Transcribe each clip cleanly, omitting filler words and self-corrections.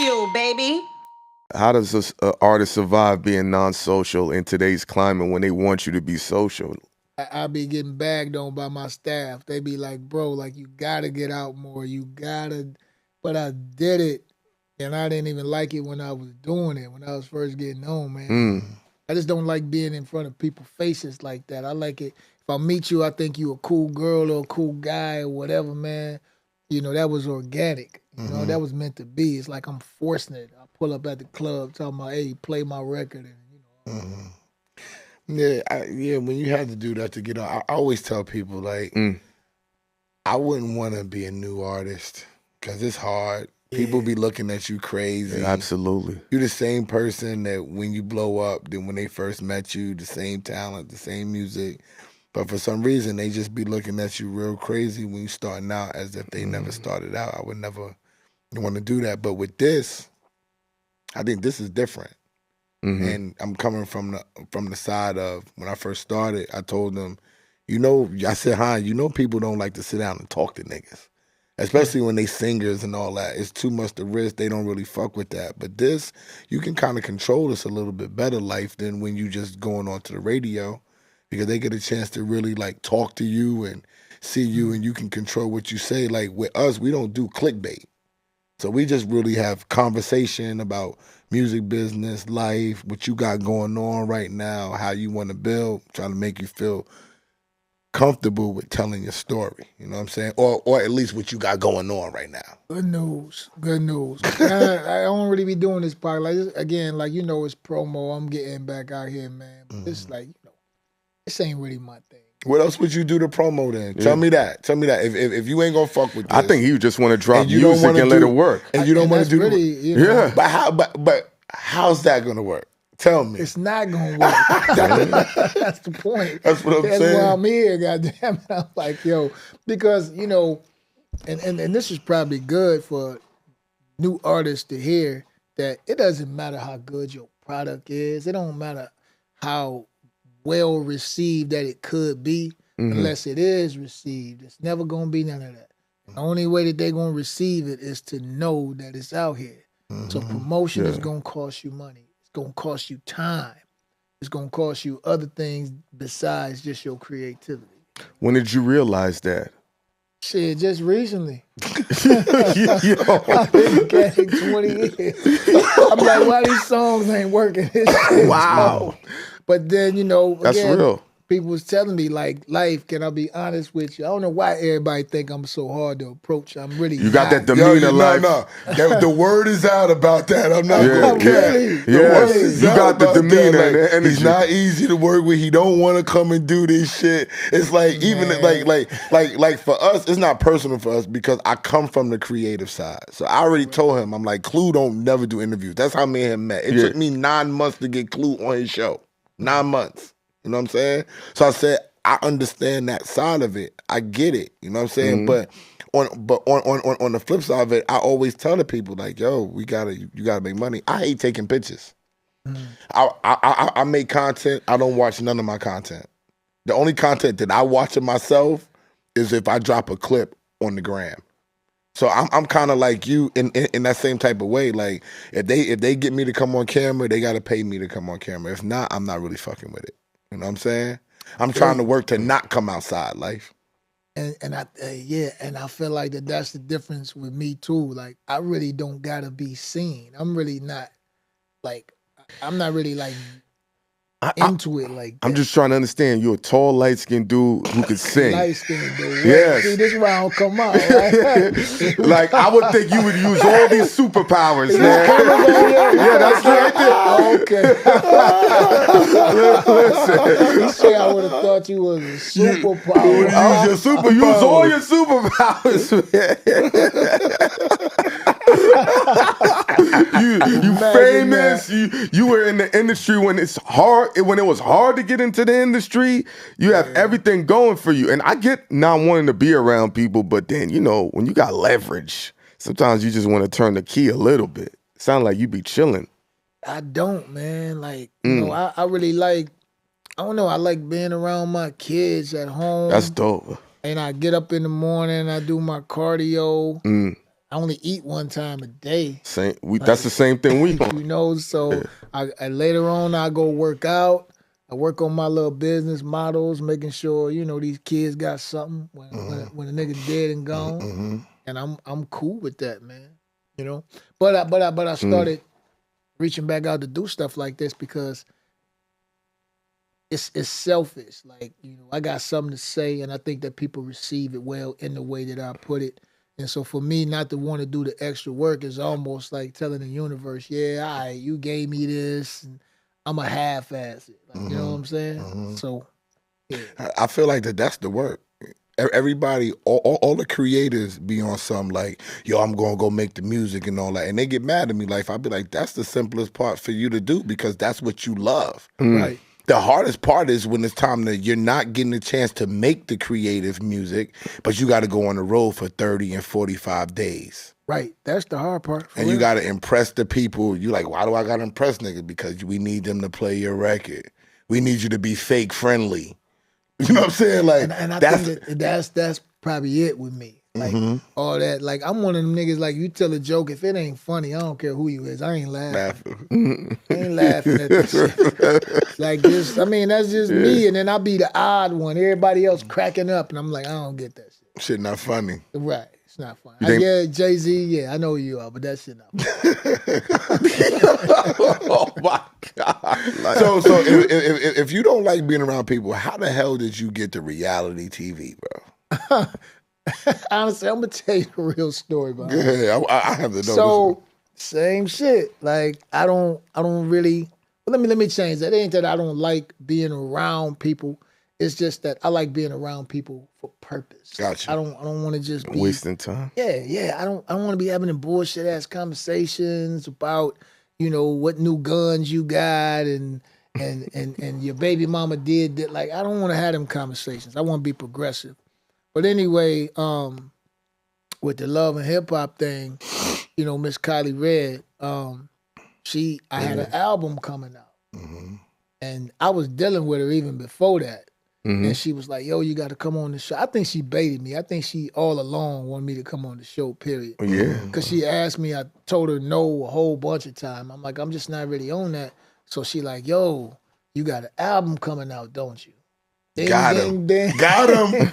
Bagfuel, baby. How does an artist survive being non-social in today's climate when they want you to be social? I be getting bagged on by my staff. They be like, bro, like you gotta get out more. You gotta, but I did it, and I didn't even like it when I was doing it. When I was first getting on, man. I just don't like being in front of people's faces like that. I like it. If I meet you, I think you a cool girl or a cool guy or whatever, man. You know, that was organic. You know, that was meant to be. It's like I'm forcing it. I pull up at the club talking about, hey, play my record. And, you know. Yeah, when you had to do that to get on, I always tell people, like, I wouldn't want to be a new artist because it's hard. People be looking at you crazy. Yeah, absolutely. You're the same person that when you blow up, then when they first met you, the same talent, the same music. But for some reason, they just be looking at you real crazy when you starting out as if they never started out. I would never want to do that. But with this, I think this is different. And I'm coming from the side of when I first started, I told them, I said, people don't like to sit down and talk to niggas. Especially when they singers and all that. It's too much to risk. They don't really fuck with that. But this, you can kind of control this a little bit better, Life, than when you just going on to the radio, because they get a chance to really like talk to you and see you, and you can control what you say. Like with us, we don't do clickbait. So we just really have conversation about music business, life, what you got going on right now, how you want to build, trying to make you feel comfortable with telling your story. You know what I'm saying? Or at least what you got going on right now. Good news. Good news. I don't really be doing this part. Like, again, like, you know, it's promo. I'm getting back out here, man. But it's like, you know, this ain't really my thing. What else would you do to promo then? Tell me that. Tell me that. If you ain't gonna fuck with this, I think you just want to drop music and let it work. And you don't want to do really, you know, Yeah. But how's that gonna work? Tell me. It's not gonna work. That's the point. That's what I'm saying. That's why I'm here, goddamn it. I'm like, yo, because, you know, and this is probably good for new artists to hear that it doesn't matter how good your product is. It don't matter how well received that it could be, unless it is received. It's never gonna be none of that. The only way that they're gonna receive it is to know that it's out here. So promotion is gonna cost you money. It's gonna cost you time. It's gonna cost you other things besides just your creativity. When did you realize that? Shit, just recently. Yo. I've been getting 20 years. I'm like, why these songs ain't working? Wow. But then, you know, That's again, real. people was telling me, like, Life, can I be honest with you? I don't know why everybody think I'm so hard to approach. I'm really You got not. that demeanor, Life. No. The word is out about that. I'm not Yeah, gonna care. really? The Yes, word is you out got the about demeanor that. and the energy. He's not easy to work with. He don't want to come and do this shit. It's like even like for us, it's not personal for us because I come from the creative side. So I already told him, I'm like, Clue don't never do interviews. That's how me and him met. It took me 9 months to get Clue on his show. 9 months. You know what I'm saying? So I said, I understand that side of it. I get it. You know what I'm saying? But on the flip side of it, I always tell the people like, yo, you gotta make money. I hate taking pictures. I make content. I don't watch none of my content. The only content that I watch of myself is if I drop a clip on the gram. So I'm kind of like you in that same type of way. Like if they get me to come on camera, they gotta pay me to come on camera. If not, I'm not really fucking with it. You know what I'm saying? I'm trying to work to not come outside, Life. And I feel like that's the difference with me too. Like, I really don't gotta be seen. I'm really not, like, I'm not really like into it like that. I'm just trying to understand. You're a tall, light-skinned dude who can sing. Light-skinned dude. Yes. See, this round come out, right? Like, I would think you would use all these superpowers, man. Yeah, that's right there. Okay. You say I would have thought you was a superpower. Use all your superpowers, man. you famous. You were in the industry when it's hard. When it was hard to get into the industry, you have everything going for you. And I get not wanting to be around people, but then, you know, when you got leverage, sometimes you just want to turn the key a little bit. Sound like you be chilling. I don't, man. Like, you know, I really like, I don't know, I like being around my kids at home. That's dope. And I get up in the morning, I do my cardio. I only eat one time a day. That's the same thing we You know, so I later on I go work out. I work on my little business models, making sure, you know, these kids got something when a nigga dead and gone. And I'm cool with that, man. You know? But I started reaching back out to do stuff like this because it's selfish. Like, you know, I got something to say and I think that people receive it well in the way that I put it. And so for me not to want to do the extra work is almost like telling the universe, yeah, all right, you gave me this and I'm a half-ass it. Like, you know what I'm saying? So, yeah. I feel like that's the work. Everybody, all the creators be on some like, yo, I'm going to go make the music and all that. And they get mad at me. Like, I'll be like, that's the simplest part for you to do because that's what you love. Right. The hardest part is when it's time that you're not getting a chance to make the creative music, but you got to go on the road for 30 and 45 days. Right. That's the hard part. And you got to impress the people. You like, why do I got to impress niggas? Because we need them to play your record. We need you to be fake friendly. You know what I'm saying? Like, and I think that's probably it with me. Like all that. Like I'm one of them niggas. Like you tell a joke, if it ain't funny, I don't care who you is. I ain't laughing. I ain't laughing at this shit. Like this. I mean, that's just me. And then I'll be the odd one. Everybody else cracking up, and I'm like, I don't get that shit. Shit not funny. Right. It's not funny. Yeah, Jay-Z. Yeah, I know who you are, but that shit not funny. Oh my God. So if you don't like being around people, how the hell did you get to reality TV, bro? Honestly, I'm gonna tell you the real story, bro. Yeah, I have to know. So same shit. Like I don't really. Well, let me change that. It ain't that I don't like being around people. It's just that I like being around people for purpose. Gotcha. I don't want to just be wasting time. Yeah. I don't want to be having a bullshit ass conversations about, you know, what new guns you got and your baby mama did that. Like I don't want to have them conversations. I want to be progressive. But anyway, with the love and hip hop thing, you know, Miss Kylie Red, I had an album coming out, and I was dealing with her even before that. And she was like, yo, you got to come on the show. I think she baited me. I think she all along wanted me to come on the show, period. Yeah. Because she asked me, I told her no a whole bunch of time. I'm like, I'm just not really on that. So she like, yo, you got an album coming out, don't you? Ding, Got ding, ding. Got him.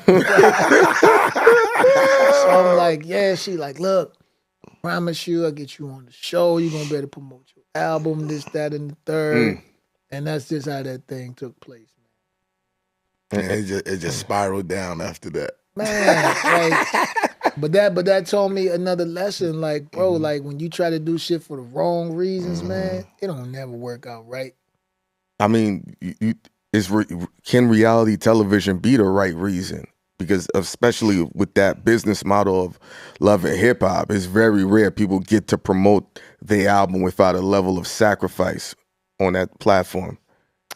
So I'm like, yeah. She like, look, I promise you I'll get you on the show. You're going to be able to promote your album, this, that, and the third. And that's just how that thing took place. And it just spiraled down after that. Man, like, but that told me another lesson. Like, bro, like when you try to do shit for the wrong reasons, man, it don't never work out right. I mean, can reality television be the right reason? Because especially with that business model of love and hip hop, it's very rare people get to promote their album without a level of sacrifice on that platform.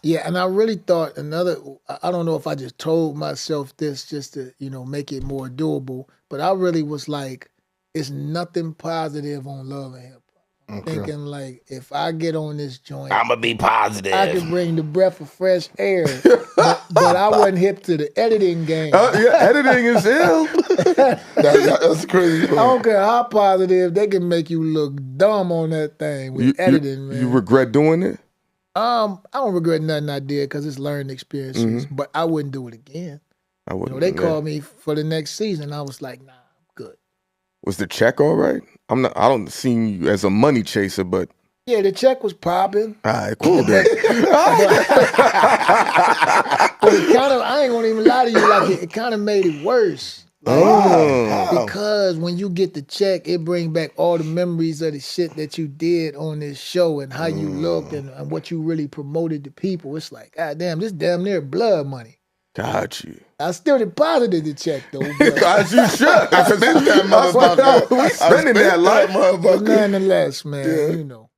Yeah, and I really thought I don't know if I just told myself this just to, you know, make it more doable, but I really was like, it's nothing positive on love and hip hop. I'm thinking like, if I get on this joint, I'm going to be positive. I can bring the breath of fresh air, but I wasn't hip to the editing game. Yeah, editing is ill. That's crazy. I don't care how positive, they can make you look dumb on that thing with editing, man. You regret doing it? I don't regret nothing I did because it's learning experiences, but I wouldn't do it again. I wouldn't. You know, they called me for the next season. I was like, nah, I'm good. Was the check all right? I don't see you as a money chaser, but yeah, the check was popping. All right, cool. Then. But it kind of, I ain't gonna even lie to you, like it kind of made it worse. Like, because when you get the check, it brings back all the memories of the shit that you did on this show and how you looked and what you really promoted to people. It's like, God damn, this damn near blood money. Got you. I still deposited the check though. As you should. I spent that motherfucker. We spending that life, motherfucker. Nonetheless, man, you know.